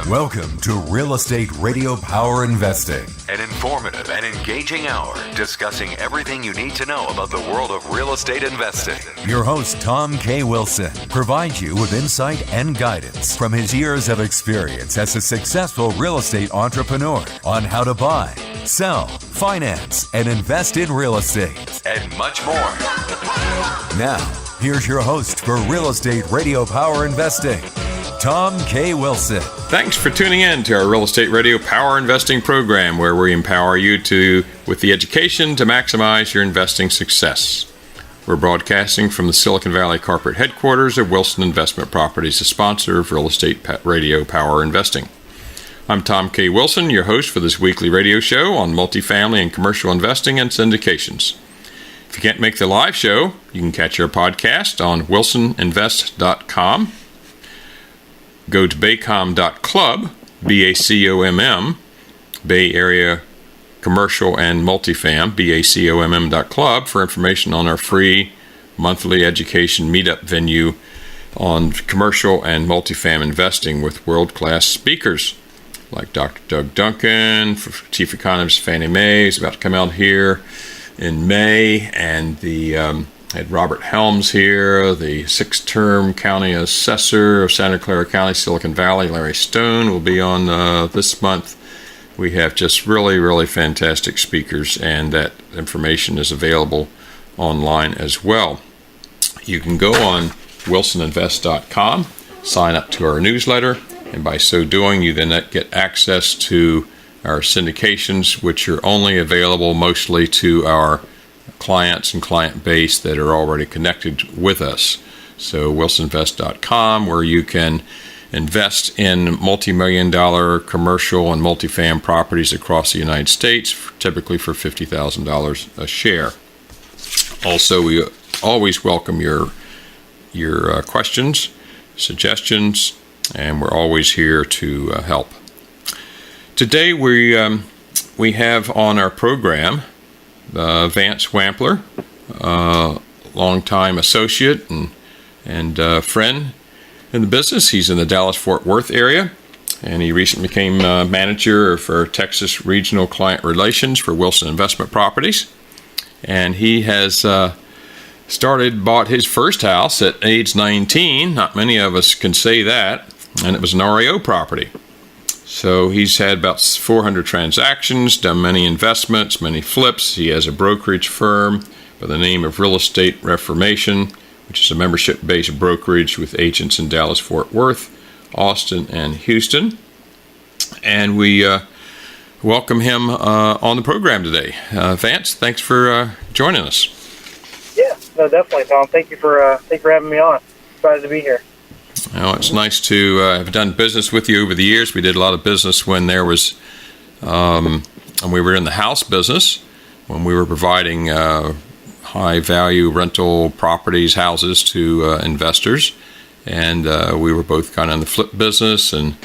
Welcome to Real Estate Radio Power Investing, an informative and engaging hour discussing everything you need to know about the world of real estate investing. Your host, Tom K. Wilson, provides you with insight and guidance from his years of experience as a successful real estate entrepreneur on how to buy, sell, finance, and invest in real estate, and much more. Now, here's your host for Real Estate Radio Power Investing, Tom K. Wilson. Thanks for tuning in to our Real Estate Radio Power Investing program, where we empower you with the education to maximize your investing success. We're broadcasting from the Silicon Valley corporate headquarters of Wilson Investment Properties, a sponsor of Real Estate Radio Power Investing. I'm Tom K. Wilson, your host for this weekly radio show on multifamily and commercial investing and syndications. If you can't make the live show, you can catch our podcast on wilsoninvest.com. Go to baycom.club, BACOMM, Bay Area Commercial and Multifam, BACOMM.club, for information on our free monthly education meetup venue on commercial and multifam investing with world-class speakers like Dr. Doug Duncan, Chief Economist Fannie Mae, is about to come out here in May, and had Robert Helms here, the six-term county assessor of Santa Clara County, Silicon Valley. Larry Stone will be on this month. We have just really, really fantastic speakers, and that information is available online as well. You can go on wilsoninvest.com, sign up to our newsletter, and by so doing, you then get access to our syndications, which are only available mostly to our clients and client base that are already connected with us. So wilsoninvest.com, where you can invest in multi-million-dollar commercial and multifam properties across the United States, typically for $50,000 a share. Also, we always welcome your questions, suggestions, and we're always here to help. Today we have on our program Vance Wampler, longtime associate and friend in the business. He's in the Dallas-Fort Worth area, and he recently became manager for Texas Regional Client Relations for Wilson Investment Properties. And he has bought his first house at age 19. Not many of us can say that, and it was an REO property. So he's had about 400 transactions, done many investments, many flips. He has a brokerage firm by the name of Real Estate Reformation, which is a membership-based brokerage with agents in Dallas, Fort Worth, Austin, and Houston. And we welcome him on the program today. Vance, thanks for joining us. Yeah, no, definitely, Tom. Thank you for having me on. Excited to be here. Well, it's nice to have done business with you over the years. We did a lot of business when there was, and we were in the house business, when we were providing high-value rental properties, houses to investors. And we were both kind of in the flip business, and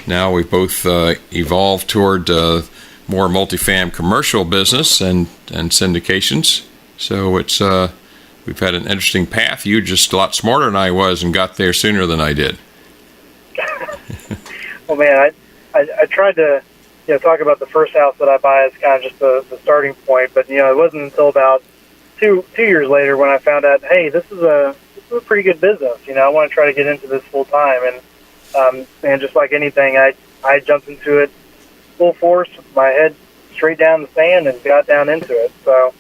now we've both evolved toward more multifam commercial business and syndications. So it's we've had an interesting path. You're just a lot smarter than I was and got there sooner than I did. Well, man, I tried to talk about the first house that I buy as kind of just the starting point, but it wasn't until about two years later when I found out, hey, this is a pretty good business. I want to try to get into this full time, and just like anything, I jumped into it full force, with my head straight down the sand, and got down into it. So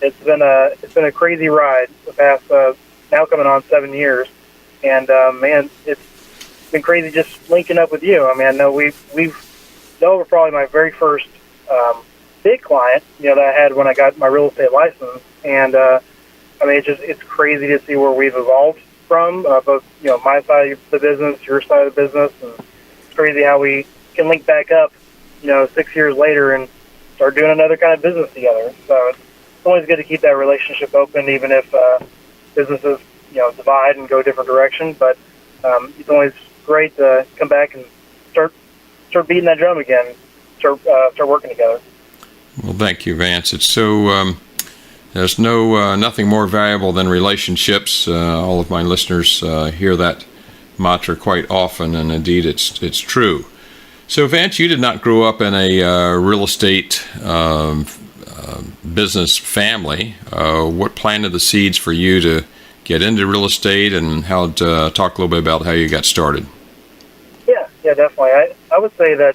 it's been a crazy ride the past now coming on 7 years, and man, it's been crazy just linking up with you. I mean, I know y'all were probably my very first big client, that I had when I got my real estate license, and I mean, it's crazy to see where we've evolved from, both my side of the business, your side of the business, and it's crazy how we can link back up, 6 years later and start doing another kind of business together. So it's always good to keep that relationship open, even if businesses, divide and go a different direction. But it's always great to come back and start beating that drum again, start working together. Well, thank you, Vance. It's so there's nothing more valuable than relationships. All of my listeners hear that mantra quite often, and indeed it's true. So, Vance, you did not grow up in a real estate business family. What planted the seeds for you to get into real estate, and talk a little bit about how you got started? Yeah, definitely. I would say that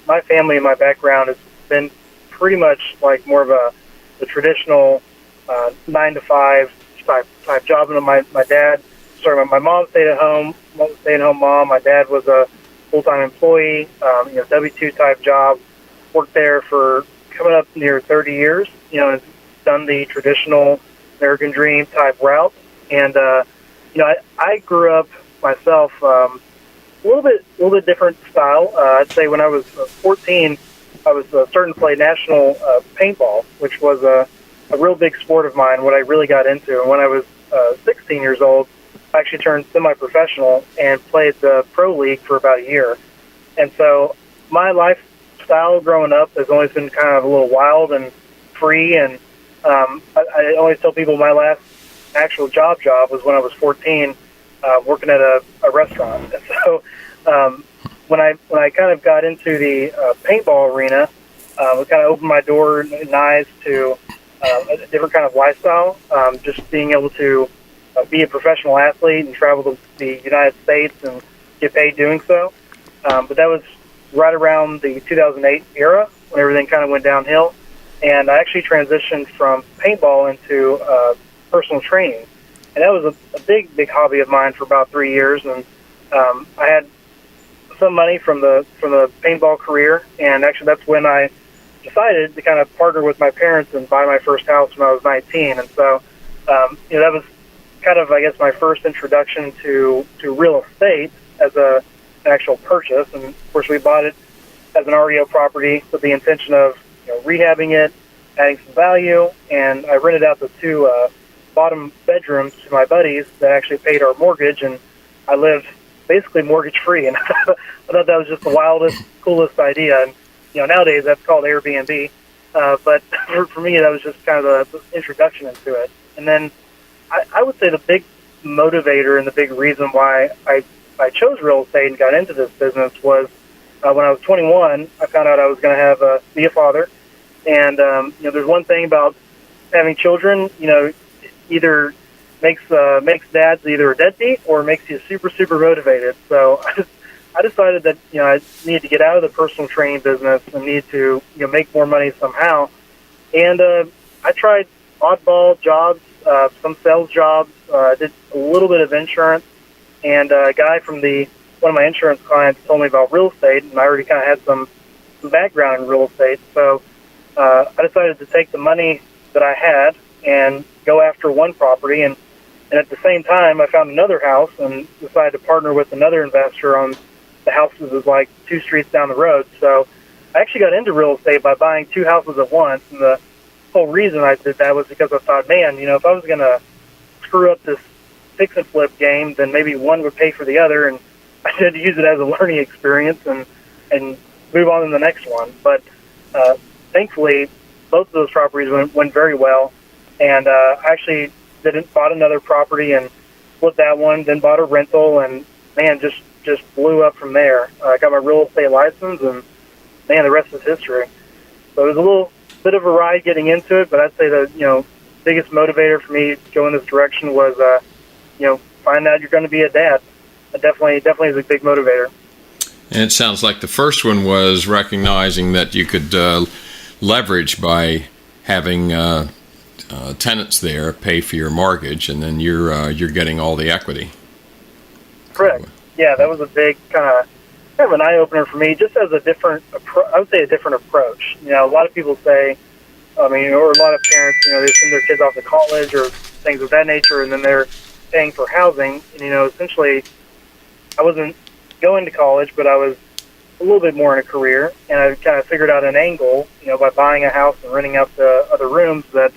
my family and my background has been pretty much like more of the traditional 9 to 5 type job. And my mom stayed at home, mom. My dad was a full-time employee, W-2 type job. Worked there for coming up near 30 years. And done the traditional American dream type route. And I grew up myself a little bit different style. I'd say when I was 14, I was starting to play national paintball, which was a real big sport of mine, what I really got into. And when I was 16 years old, I actually turned semi-professional and played the pro league for about a year. And so my lifestyle growing up has always been kind of a little wild and free. And I always tell people my last actual job was when I was 14, working at a restaurant. And so when I kind of got into the paintball arena, it kind of opened my door and eyes to a different kind of lifestyle, just being able to be a professional athlete and travel to the United States and get paid doing so. But that was right around the 2008 era when everything kind of went downhill. And I actually transitioned from paintball into personal training. And that was a big hobby of mine for about 3 years. And I had some money from the paintball career. And actually that's when I decided to kind of partner with my parents and buy my first house when I was 19. And so, that was kind of, I guess, my first introduction to real estate as an actual purchase. And of course we bought it as an REO property with the intention of rehabbing it, adding some value. And I rented out the 2 bottom bedrooms to my buddies that actually paid our mortgage, and I lived basically mortgage free. And I thought that was just the wildest, coolest idea. And nowadays that's called Airbnb, but for me that was just kind of the introduction into it. And then I would say the big motivator and the big reason why I chose real estate and got into this business was when I was 21, I found out I was going to be a father. And there's one thing about having children, either makes dads either a deadbeat or makes you super motivated. So I decided that I needed to get out of the personal training business and need to make more money somehow. And I tried oddball jobs, some sales jobs. I did a little bit of insurance, and a guy from one of my insurance clients told me about real estate, and I already kind of had some background in real estate. So I decided to take the money that I had and go after one property, and at the same time I found another house and decided to partner with another investor on the house that was like 2 streets down the road. So I actually got into real estate by buying 2 houses at once, and the whole reason I did that was because I thought, man, if I was going to screw up this fix and flip game, then maybe one would pay for the other, and I had to use it as a learning experience and move on to the next one. But thankfully, both of those properties went very well, and I actually bought another property and flipped that one, then bought a rental, and man, just blew up from there. I got my real estate license, and man, the rest is history. So it was a little bit of a ride getting into it, but I'd say the biggest motivator for me to go in this direction was find out you're going to be a dad. It definitely is a big motivator. And it sounds like the first one was recognizing that you could leverage by having tenants there pay for your mortgage, and then you're getting all the equity. Correct. Yeah, that was a big kind of an eye opener for me, just as a different approach. A lot of people say, or a lot of parents, they send their kids off to college or things of that nature, and then they're paying for housing. And essentially, I wasn't going to college, but I was a little bit more in a career, and I kind of figured out an angle, by buying a house and renting out the other rooms that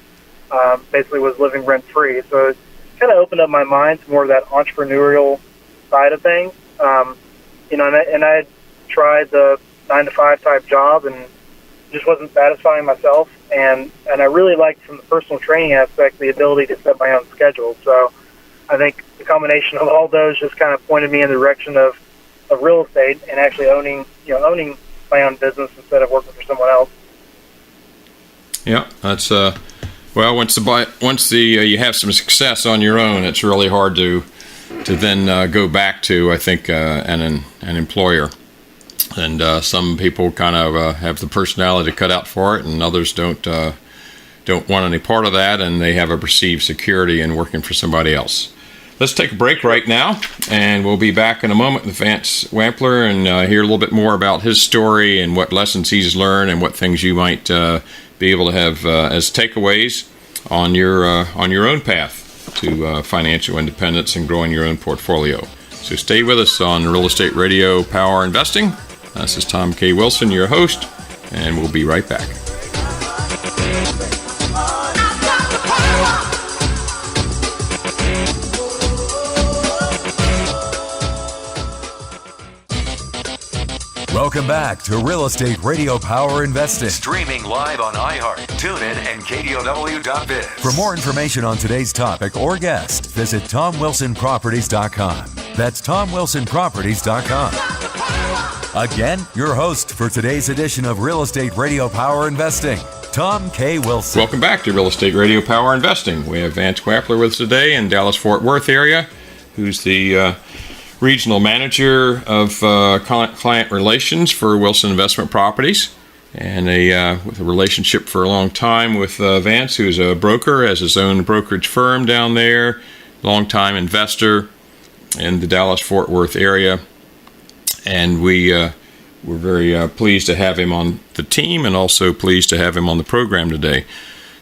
basically was living rent free. So it kind of opened up my mind to more of that entrepreneurial side of things. And I had tried the 9 to 5 type job and just wasn't satisfying myself. And I really liked, from the personal training aspect, the ability to set my own schedule. So I think the combination of all those just kind of pointed me in the direction of real estate and actually owning my own business instead of working for someone else. Yeah, that's well. Once you have some success on your own, it's really hard to then go back to, I think, an employer. And some people kind of have the personality cut out for it, and others don't want any part of that, and they have a perceived security in working for somebody else. Let's take a break right now, and we'll be back in a moment with Vance Wampler and hear a little bit more about his story and what lessons he's learned and what things you might be able to have as takeaways on your own path to financial independence and growing your own portfolio. So stay with us on Real Estate Radio Power Investing. This is Tom K. Wilson, your host, and we'll be right back. Welcome back to Real Estate Radio Power Investing. Streaming live on iHeart, TuneIn, and KDOW.biz. For more information on today's topic or guest, visit TomWilsonProperties.com. That's TomWilsonProperties.com. Again, your host for today's edition of Real Estate Radio Power Investing, Tom K. Wilson. Welcome back to Real Estate Radio Power Investing. We have Vance Wampler with us today in Dallas-Fort Worth area, who's the regional manager of client relations for Wilson Investment Properties, and with a relationship for a long time with Vance, who's a broker, has his own brokerage firm down there, longtime investor in the Dallas-Fort Worth area, and we're very pleased to have him on the team, and also pleased to have him on the program today.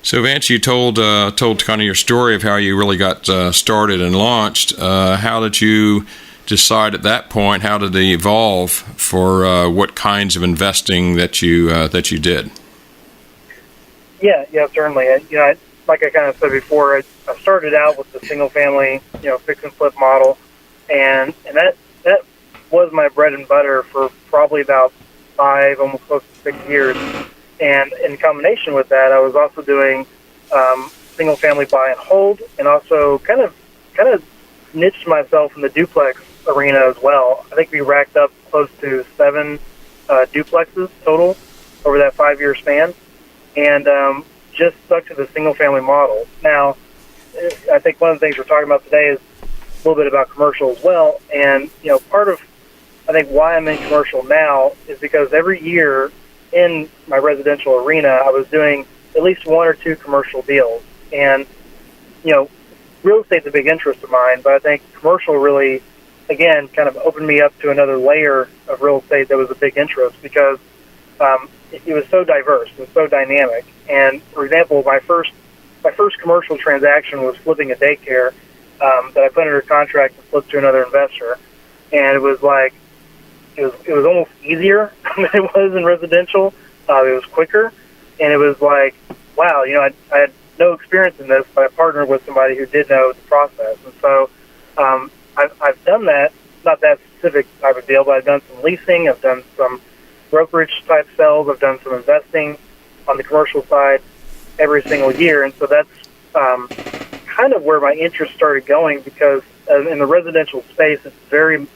So Vance, you told kind of your story of how you really got started and launched. How did you decide at that point? How did it evolve for what kinds of investing that you did? Yeah, certainly. Like I kind of said before, I started out with the single family, fix and flip model, and that was my bread and butter for probably about 5, almost close to 6 years. And in combination with that, I was also doing single family buy and hold, and also kind of niched myself in the duplex arena as well. I think we racked up close to 7 duplexes total over that 5-year span, and just stuck to the single family model. Now, I think one of the things we're talking about today is a little bit about commercial as well, and part of I think why I'm in commercial now is because every year in my residential arena, I was doing at least 1 or 2 commercial deals. And, real estate's a big interest of mine, but I think commercial really, again, kind of opened me up to another layer of real estate that was a big interest because it was so diverse and so dynamic. And, for example, my first commercial transaction was flipping a daycare that I put under contract and flipped to another investor. And it was like, it was almost easier than it was in residential. It was quicker, and it was like, wow, I had no experience in this, but I partnered with somebody who did know the process. And so I've done that, not that specific type of deal, but I've done some leasing, I've done some brokerage type sales, I've done some investing on the commercial side every single year. And so that's kind of where my interest started going, because in the residential space, it's very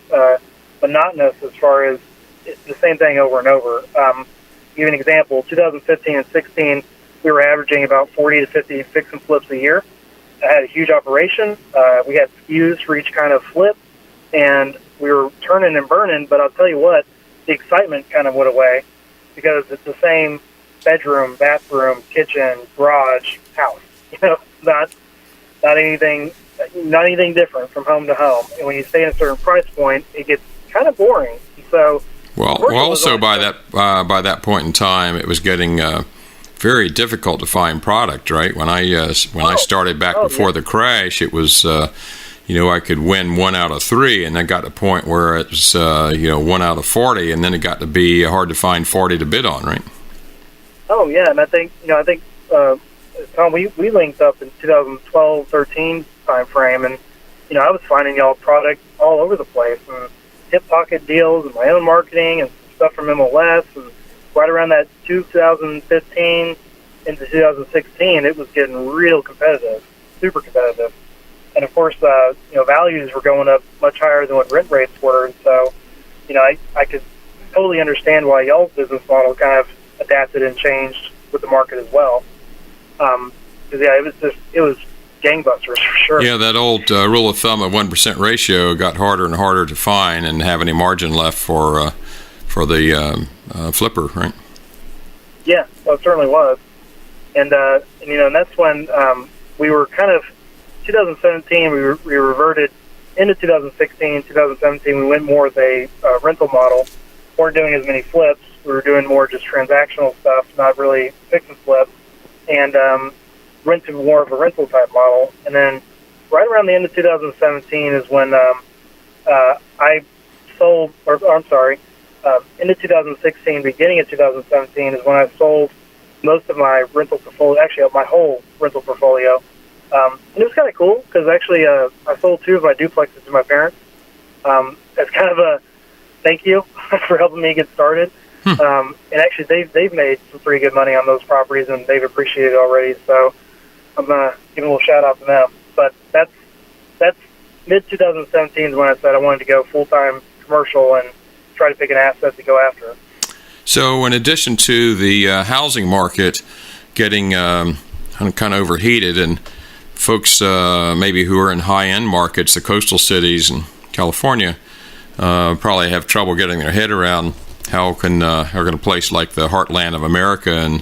monotonous as far as it's the same thing over and over. Give you an example, 2015 and 16, we were averaging about 40 to 50 fix and flips a year. I had a huge operation. We had SKUs for each kind of flip, and we were turning and burning, but I'll tell you what, the excitement kind of went away because it's the same bedroom, bathroom, kitchen, garage, house. Not anything different from home to home. And when you stay at a certain price point, it gets kind of boring. So, also by that point in time, it was getting very difficult to find product. Right when I started back before the crash, it was I could win 1 out of 3, and then got to a point where it was 1 out of 40, and then it got to be hard to find 40 to bid on. Right? Oh yeah, and I think Tom, we linked up in 2012-13 time frame, and I was finding y'all product all over the place, and hip pocket deals, and my own marketing, and stuff from MLS, and right around that 2015 into 2016, it was getting real competitive, super competitive. And of course, values were going up much higher than what rent rates were. And so, I could totally understand why y'all's business model kind of adapted and changed with the market as well. It was gangbusters for sure. Yeah, that old rule of thumb of 1% ratio got harder and harder to find and have any margin left for the flipper, right? Yeah, well, it certainly was. And that's when we were kind of 2017. We reverted into 2016, 2017. We went more with a rental model. We weren't doing as many flips. We were doing more just transactional stuff, not really fix and flip, and went to more of a rental type model. And then right around the end of 2017 is when I sold, into 2016, beginning of 2017 is when I sold most of my rental portfolio, actually my whole rental portfolio. And it was kind of cool because actually I sold 2 of my duplexes to my parents as kind of a thank you for helping me get started. And actually they've made some pretty good money on those properties and they've appreciated it already. So I'm going to give a little shout out to them. But that's mid 2017 is when I said I wanted to go full-time commercial and try to pick an asset to go after. So in addition to the housing market getting kind of overheated, and folks maybe who are in high-end markets, the coastal cities in California, probably have trouble getting their head around how can a place like the heartland of America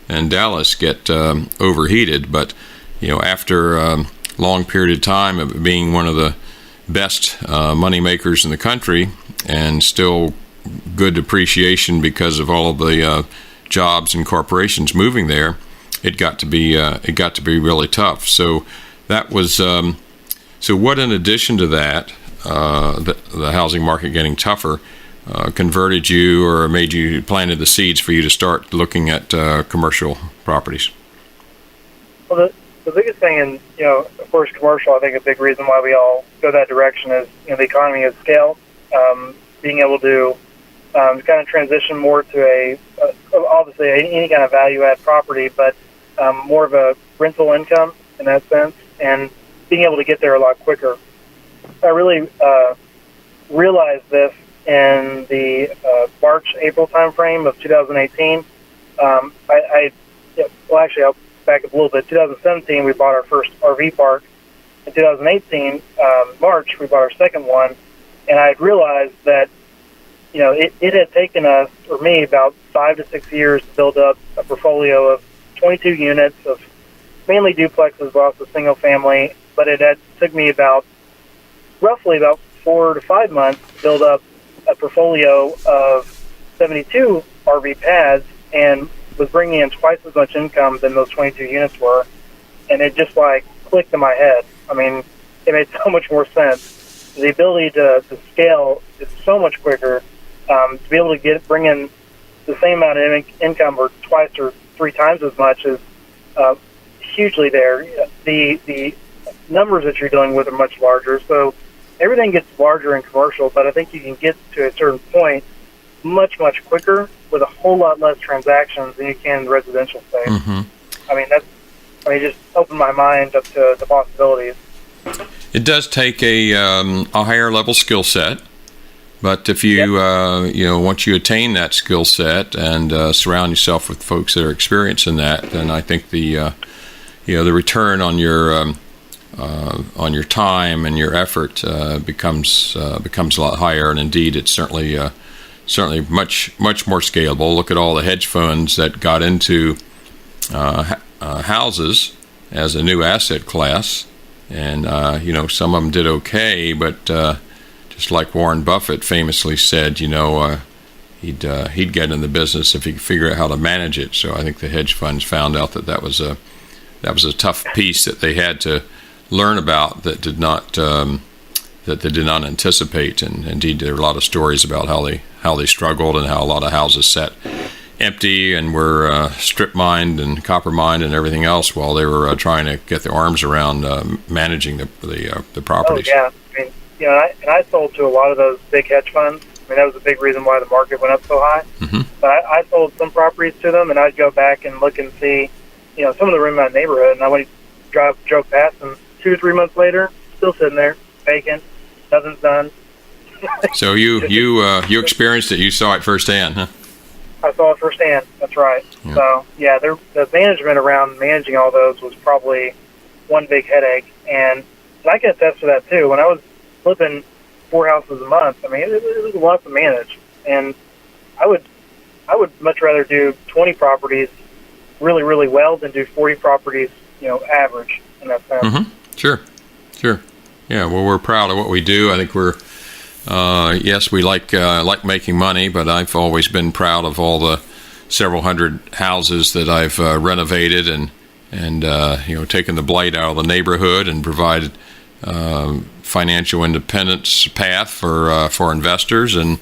and Dallas get overheated. But after a long period of time of being one of the best money makers in the country, and still good appreciation because of all of the jobs and corporations moving there, it got to be really tough. So that was so. What in addition to that, the housing market getting tougher, converted you or planted the seeds for you to start looking at commercial properties? Well, the biggest thing in, of course, commercial, I think a big reason why we all go that direction is, the economy of scale, being able to kind of transition more to obviously any kind of value-add property, but more of a rental income in that sense, and being able to get there a lot quicker. I really realized this in the March-April timeframe of 2018. Actually, I'll back up a little bit. 2017, we bought our first RV park. In 2018, March, we bought our second one, and I had realized that, it had taken us, or me, about 5 to 6 years to build up a portfolio of 22 units of mainly duplexes, but also single family. But it took me roughly about 4 to 5 months to build up a portfolio of 72 RV pads, and was bringing in twice as much income than those 22 units were. And it just clicked in my head. I mean, it made so much more sense. The ability to scale is so much quicker. To be able to bring in the same amount of income or twice or 3 times as much is hugely there. The numbers that you're dealing with are much larger, so everything gets larger in commercial, but I think you can get to a certain point much, much quicker with a whole lot less transactions than you can in the residential space. Mm-hmm. It just opened my mind up to the possibilities. It does take a higher level skill set, but if you once you attain that skill set and surround yourself with folks that are experienced in that, then I think the return on your time and your effort becomes a lot higher, and indeed it's certainly much more scalable. Look at all the hedge funds that got into houses as a new asset class, and some of them did okay, but just like Warren Buffett famously said, he'd get in the business if he could figure out how to manage it. So I think the hedge funds found out that was a tough piece that they had to learn about that they did not anticipate. And indeed, there are a lot of stories about how they struggled and how a lot of houses sat empty and were strip mined and copper mined and everything else while they were trying to get their arms around managing the properties. Oh yeah, I sold to a lot of those big hedge funds. That was a big reason why the market went up so high. Mm-hmm. But I sold some properties to them, and I'd go back and look and see, some of them were in my neighborhood, and I went drove past them 2 or 3 months later, still sitting there, vacant, nothing's done. So you experienced it. You saw it firsthand, huh? I saw it firsthand. That's right. Yeah. So yeah, the management around managing all those was probably one big headache, and I can attest to that too. When I was flipping 4 houses a month, I mean, it was a lot to manage, and I would much rather do 20 properties really, really well than do 40 properties, average in that sense. Mm-hmm. Sure. Yeah. Well, we're proud of what we do. I think we're yes, we like making money, but I've always been proud of all the several hundred houses that I've renovated and taken the blight out of the neighborhood and provided financial independence path for investors and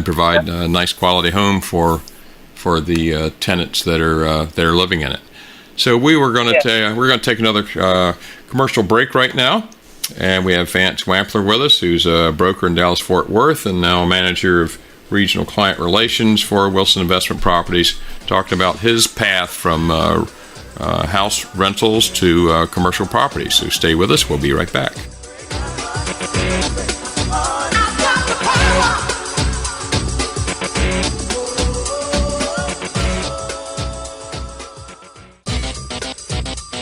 provide a nice quality home for the tenants that are living in it. So we're going to take another commercial break right now. And we have Vance Wampler with us, who's a broker in Dallas-Fort Worth and now a manager of regional client relations for Wilson Investment Properties, talking about his path from house rentals to commercial properties. So stay with us. We'll be right back.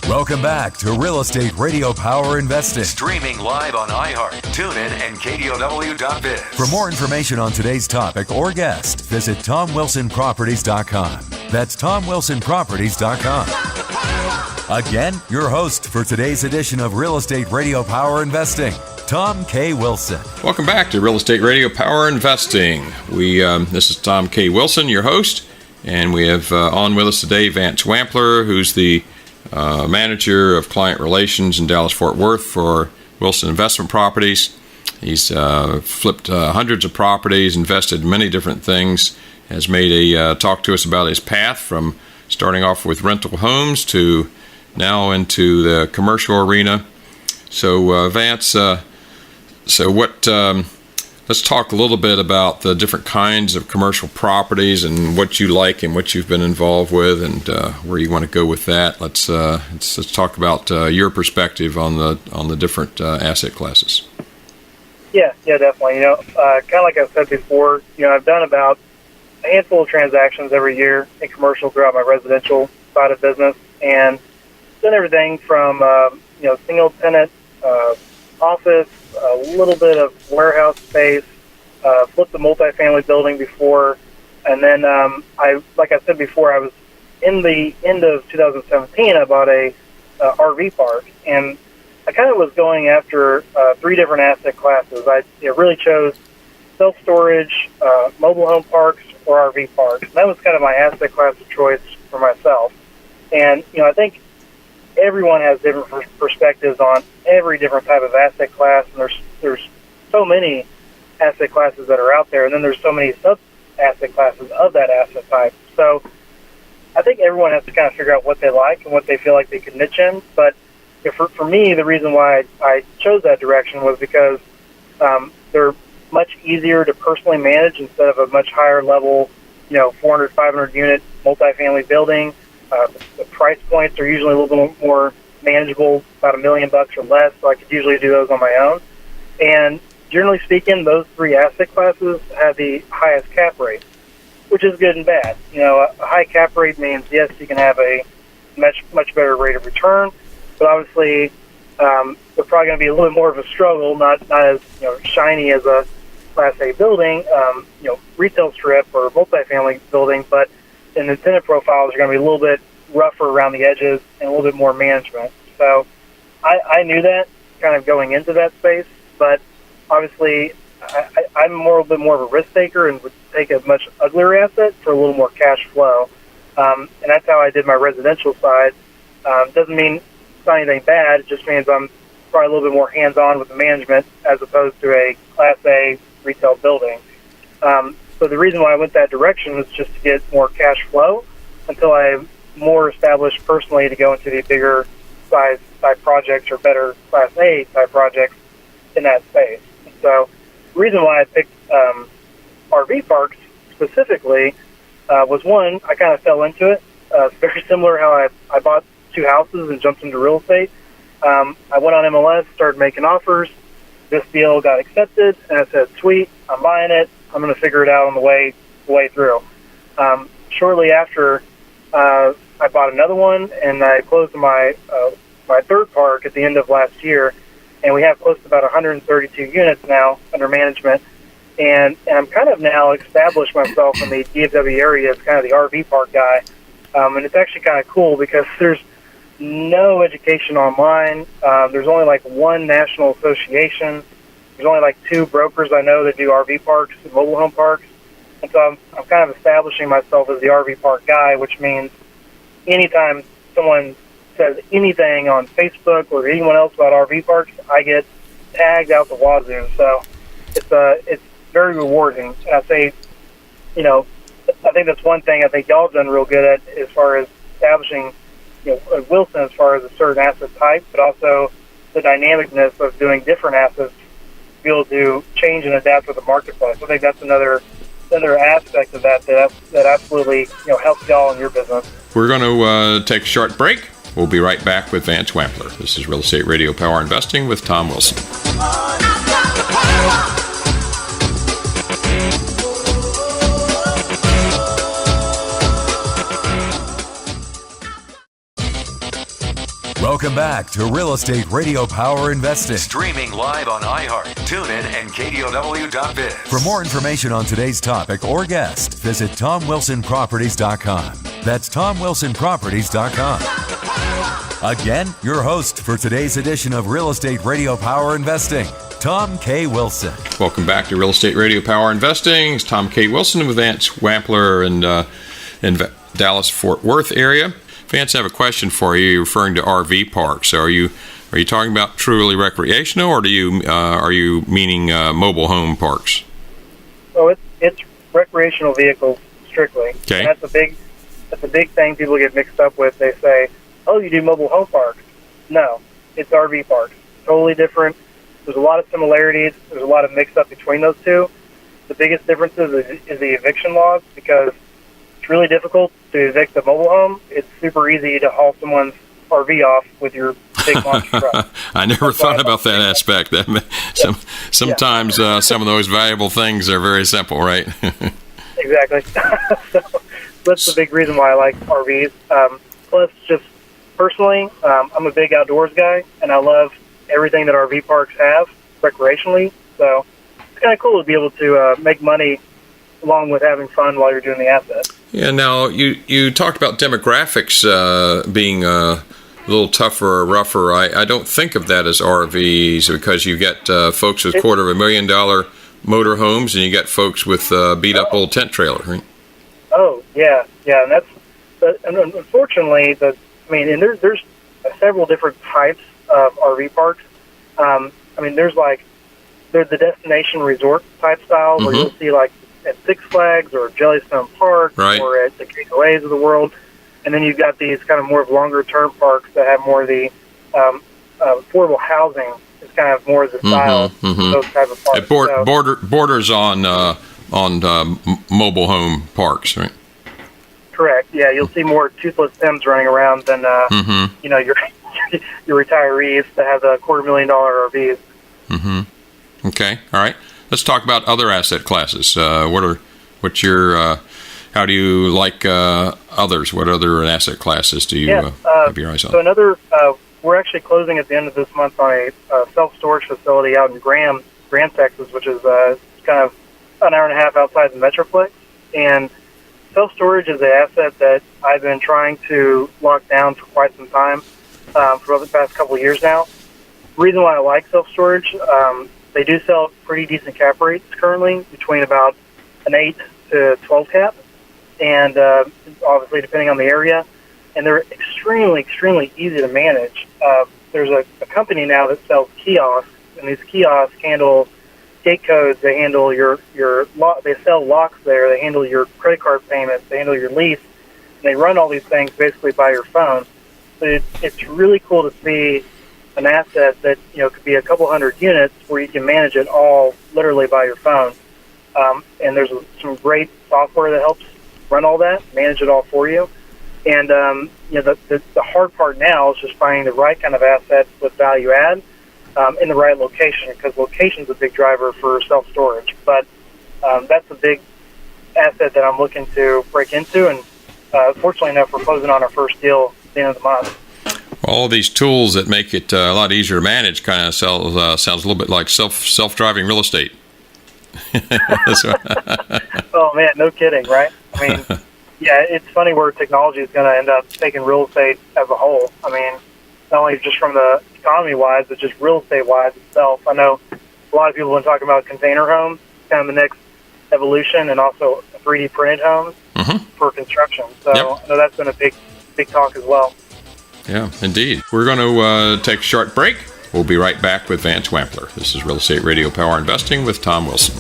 Welcome back to Real Estate Radio Power Investing. Streaming live on iHeart, TuneIn, and KDOW.biz. For more information on today's topic or guest, visit TomWilsonProperties.com. That's TomWilsonProperties.com. Again, your host for today's edition of Real Estate Radio Power Investing, Tom K. Wilson. Welcome back to Real Estate Radio Power Investing. This is Tom K. Wilson, your host, and we have on with us today Vance Wampler, who's the manager of client relations in Dallas-Fort Worth for Wilson Investment Properties. He's flipped hundreds of properties, invested in many different things, has made a talk to us about his path from starting off with rental homes to now into the commercial arena. So Vance, let's talk a little bit about the different kinds of commercial properties and what you like and what you've been involved with, and where you want to go with that. Let's talk about your perspective on the different asset classes. Yeah, definitely. Kind of like I said before, I've done about a handful of transactions every year in commercial throughout my residential side of business, and done everything from single tenant office, a little bit of warehouse space, flipped a multifamily building before, and then like I said before, I was in the end of 2017. I bought a RV park, and I kind of was going after 3 different asset classes. I really chose self-storage, mobile home parks, or RV parks. And that was kind of my asset class of choice for myself. And I think everyone has different perspectives on every different type of asset class, and there's so many asset classes that are out there, and then there's so many sub-asset classes of that asset type. So I think everyone has to kind of figure out what they like and what they feel like they can niche in. But for me, the reason why I chose that direction was because they're much easier to personally manage instead of a much higher level, 400, 500 unit multifamily building. The price points are usually a little bit more manageable, about $1 million or less, so I could usually do those on my own. And generally speaking, those 3 asset classes have the highest cap rate, which is good and bad. A high cap rate means, yes, you can have a much better rate of return, but obviously they're probably going to be a little bit more of a struggle, not as shiny as a Class A building, retail strip or multifamily building, but in the tenant profiles are going to be a little bit rougher around the edges and a little bit more management. So I knew that kind of going into that space, but obviously I'm a little bit more of a risk taker and would take a much uglier asset for a little more cash flow. And that's how I did my residential side. Doesn't mean it's not anything bad. It just means I'm probably a little bit more hands-on with the management as opposed to a Class A retail building. So the reason why I went that direction was just to get more cash flow until I'm more established personally to go into the bigger size type projects or better Class A type projects in that space. So the reason why I picked RV parks specifically was, one, I kind of fell into it. It's very similar how I bought 2 houses and jumped into real estate. I went on MLS, started making offers. This deal got accepted, and I said, sweet, I'm buying it. I'm going to figure it out on the way through. Shortly after, I bought another one, and I closed my third park at the end of last year, and we have close to about 132 units now under management. And I'm kind of now established myself in the DFW area as kind of the RV park guy. And it's actually kind of cool because there's no education online. There's only like one national association. There's only like 2 brokers I know that do RV parks and mobile home parks. And so I'm kind of establishing myself as the RV park guy, which means anytime someone says anything on Facebook or anyone else about RV parks, I get tagged out the wazoo. So it's very rewarding. And I say, I think that's one thing I think y'all have done real good at as far as establishing, at Wilson as far as a certain asset type, but also the dynamicness of doing different assets to be able to change and adapt with the marketplace. I think that's another aspect of that absolutely helps y'all in your business. We're going to take a short break. We'll be right back with Vance Wampler. This is Real Estate Radio Power Investing with Tom Wilson. Welcome back to Real Estate Radio Power Investing. Streaming live on iHeart, TuneIn, and KDOW.biz. For more information on today's topic or guest, visit TomWilsonProperties.com. That's TomWilsonProperties.com. Again, your host for today's edition of Real Estate Radio Power Investing, Tom K. Wilson. Welcome back to Real Estate Radio Power Investing. It's Tom K. Wilson with Vance Wampler in Dallas-Fort Worth area. Vance, I have a question for you. You're referring to RV parks. So are you talking about truly recreational, or are you meaning mobile home parks? So it's recreational vehicles strictly. Okay. And that's a big thing people get mixed up with. They say, "Oh, you do mobile home parks?" No, it's RV parks. Totally different. There's a lot of similarities. There's a lot of mix up between those two. The biggest difference is the eviction laws, because it's really difficult to evict a mobile home. It's super easy to haul someone's RV off with your big monster truck. I never thought about that aspect. Sometimes some of those valuable things are very simple, right? Exactly. So that's the big reason why I like RVs. Plus, just personally, I'm a big outdoors guy, and I love everything that RV parks have recreationally. So it's kind of cool to be able to make money along with having fun while you're doing the asset. Yeah, now you talked about demographics being a little tougher or rougher. I don't think of that as RVs, because you get folks with $250,000 motor homes, and you get folks with beat-up old tent trailer, right? Oh, yeah, and unfortunately, and there's several different types of RV parks. There's the destination resort type style, where you'll see like at Six Flags or Jellystone Park, right, or at the KOAs of the world. And then you've got these kind of more of longer-term parks that have more of the affordable housing is kind of more of the style of those type of parks. It borders on mobile home parks, right? Correct. Yeah, you'll see more toothless Tims running around than your retirees that have the $250,000 RVs. Mm-hmm. Okay. All right. Let's talk about other asset classes. How do you like others? What other asset classes do you have your eyes on? So we're actually closing at the end of this month on a self-storage facility out in Graham, Texas, which is kind of an hour and a half outside the Metroplex. And self-storage is an asset that I've been trying to lock down for quite some time, for the past couple of years now. The reason why I like self-storage, they do sell pretty decent cap rates currently, between about an 8 to 12 cap, and obviously depending on the area. And they're extremely, extremely easy to manage. There's a company now that sells kiosks, and these kiosks handle gate codes. They handle your they sell locks there. They handle your credit card payments. They handle your lease. And they run all these things basically by your phone. So it's really cool to see an asset that could be a couple hundred units where you can manage it all literally by your phone. And there's some great software that helps run all that, manage it all for you. And the hard part now is just finding the right kind of asset with value add in the right location, because location is a big driver for self-storage. But that's a big asset that I'm looking to break into, and fortunately enough, we're closing on our first deal at the end of the month. All these tools that make it a lot easier to manage kind of sounds a little bit like self-driving real estate. Oh man, no kidding, right? I mean, yeah, it's funny where technology is going to end up taking real estate as a whole. I mean, not only just from the economy-wise, but just real estate-wise itself. I know a lot of people have been talking about container homes, kind of the next evolution, and also 3D printed homes for construction. So I know that's been a big talk as well. Yeah, indeed. We're going to take a short break. We'll be right back with Vance Wampler. This is Real Estate Radio Power Investing with Tom Wilson.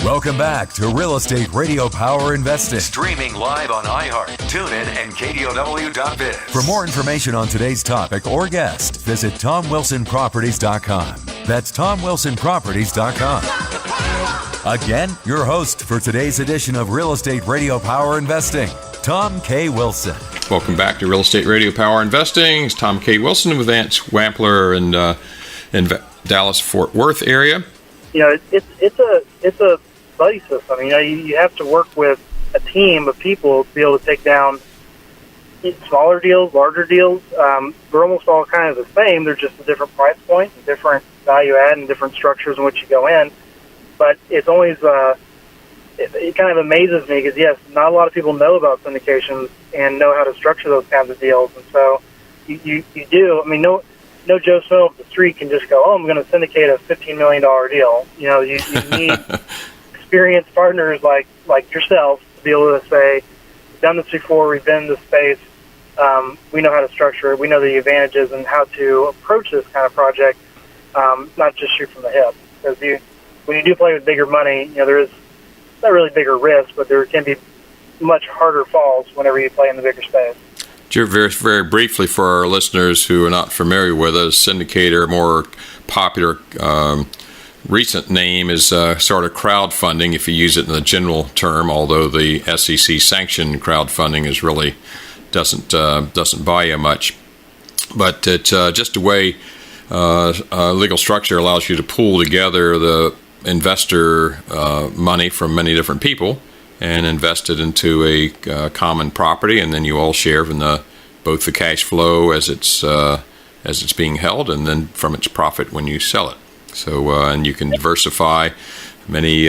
Welcome back to Real Estate Radio Power Investing. Streaming live on iHeart, TuneIn, and KDOW.biz. For more information on today's topic or guest, visit TomWilsonProperties.com. That's TomWilsonProperties.com. Again, your host for today's edition of Real Estate Radio Power Investing, Tom K. Wilson. Welcome back to Real Estate Radio Power Investing. It's Tom K. Wilson with Vance Wampler in Dallas-Fort Worth area. You know, it's a buddy system. You know, you have to work with a team of people to be able to take down smaller deals, larger deals. They're almost all kind of the same. They're just a different price point, different value add, and different structures in which you go in. But it's always it kind of amazes me because, yes, not a lot of people know about syndications and know how to structure those kinds of deals. And so you do. I mean, no Joe Schmo up the street can just go, I'm going to syndicate a $15 million deal. You know, you need experienced partners like yourself to be able to say, we've done this before, we've been in this space, we know how to structure it, we know the advantages and how to approach this kind of project, not just shoot from the hip. Because when you do play with bigger money, you know, there is not really bigger risk, but there can be much harder falls whenever you play in the bigger space. Very, very briefly for our listeners who are not familiar with us, syndicator, more popular recent name is sort of crowdfunding, if you use it in the general term, although the SEC sanctioned crowdfunding is really doesn't buy you much. But it's just a way legal structure allows you to pool together the investor money from many different people and invest it into a common property, and then you all share from both the cash flow as it's being held, and then from its profit when you sell it. So, and you can diversify. Many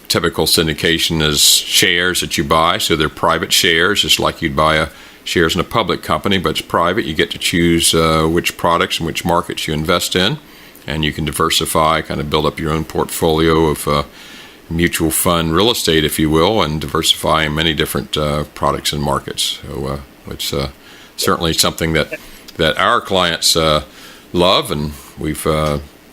typical syndication is shares that you buy, so they're private shares, just like you'd buy shares in a public company, but it's private. You get to choose which products and which markets you invest in, and you can diversify, kind of build up your own portfolio of mutual fund real estate, if you will, and diversify in many different products and markets. So it's certainly something that our clients love, and we've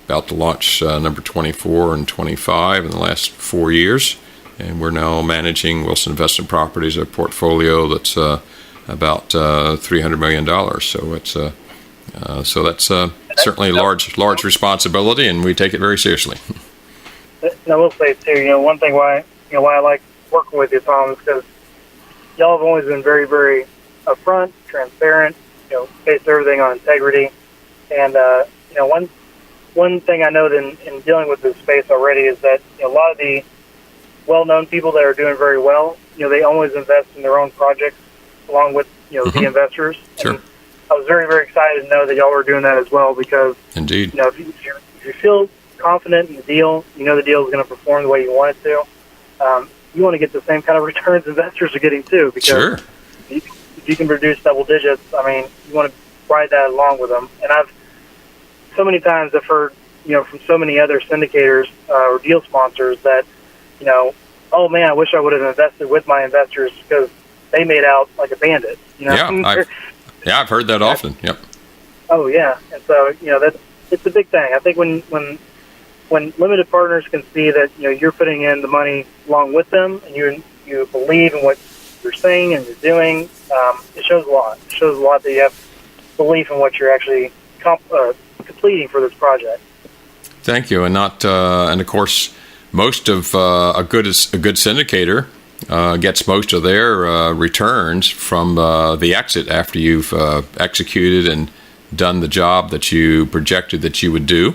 about to launch number 24 and 25 in the last 4 years, and we're now managing Wilson Investment Properties, a portfolio that's about $300 million. So it's so that's certainly a large responsibility, and we take it very seriously. And I will say too, you know, one thing why I like working with you, Tom, is because y'all have always been very, very upfront, transparent. You know, based everything on integrity. And you know, one thing I know in dealing with this space already is that, you know, a lot of the well-known people that are doing very well, you know, they always invest in their own projects along with, you know, the investors. Sure. And I was very, very excited to know that y'all were doing that as well, because Indeed. You know, if you feel confident in the deal, you know the deal is going to perform the way you want it to, you want to get the same kind of returns investors are getting too, because Sure. if you can produce double digits, I mean, you want to ride that along with them. And I've so many times I've heard, you know, from so many other syndicators or deal sponsors that, you know, oh man, I wish I would have invested with my investors because they made out like a bandit. You know? I've heard that often. Yep. Oh yeah, and so, you know, it's a big thing. I think when limited partners can see that, you know, you're putting in the money along with them, and you believe in what you're saying and you're doing, it shows a lot. It shows a lot that you have belief in what you're actually completing for this project. Thank you. And and of course, most of a good syndicator gets most of their returns from the exit after you've executed and done the job that you projected that you would do.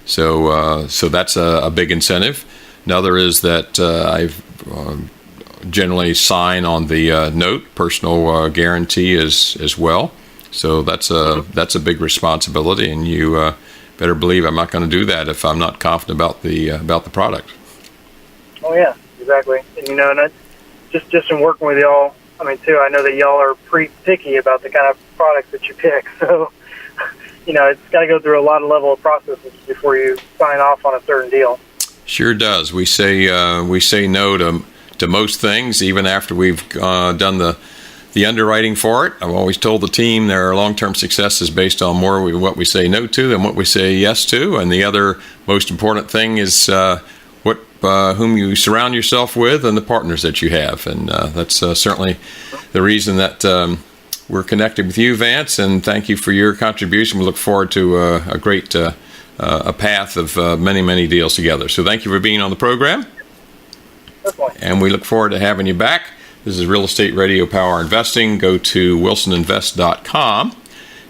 So that's a big incentive. Another is that I've generally sign on the note, personal guarantee as well. So that's a big responsibility, and you better believe I'm not going to do that if I'm not confident about the product. Oh yeah, exactly. And and just in working with y'all, I mean too, I know that y'all are pretty picky about the kind of products that you pick. So it's got to go through a lot of level of processes before you sign off on a certain deal. Sure does. We say no to most things, even after we've done the underwriting for it. I've always told the team their long-term success is based on more what we say no to than what we say yes to. And the other most important thing is whom you surround yourself with and the partners that you have. And that's certainly the reason that we're connected with you, Vance. And thank you for your contribution. We look forward to a great a path of many, many deals together. So thank you for being on the program. And we look forward to having you back. This is Real Estate Radio Power Investing. Go to wilsoninvest.com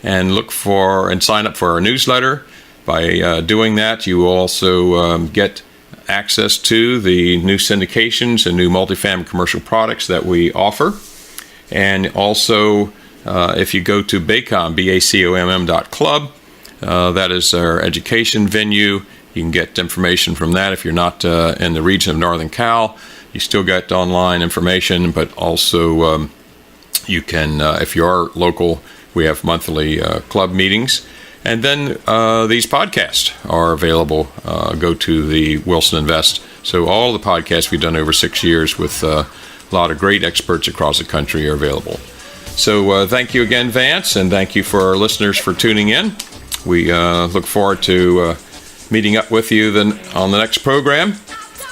and look for and sign up for our newsletter. By doing that, you will also get access to the new syndications and new multifamily commercial products that we offer. And also, if you go to BACOM, BACOMM.club, that is our education venue. You can get information from that. If you're not in the region of Northern Cal, you still get online information, but also you can, if you are local, we have monthly club meetings. And then these podcasts are available. Go to the Wilson Invest. So all the podcasts we've done over 6 years with a lot of great experts across the country are available. So thank you again, Vance, and thank you for our listeners for tuning in. We look forward to meeting up with you then on the next program.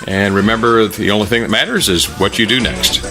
And remember, the only thing that matters is what you do next.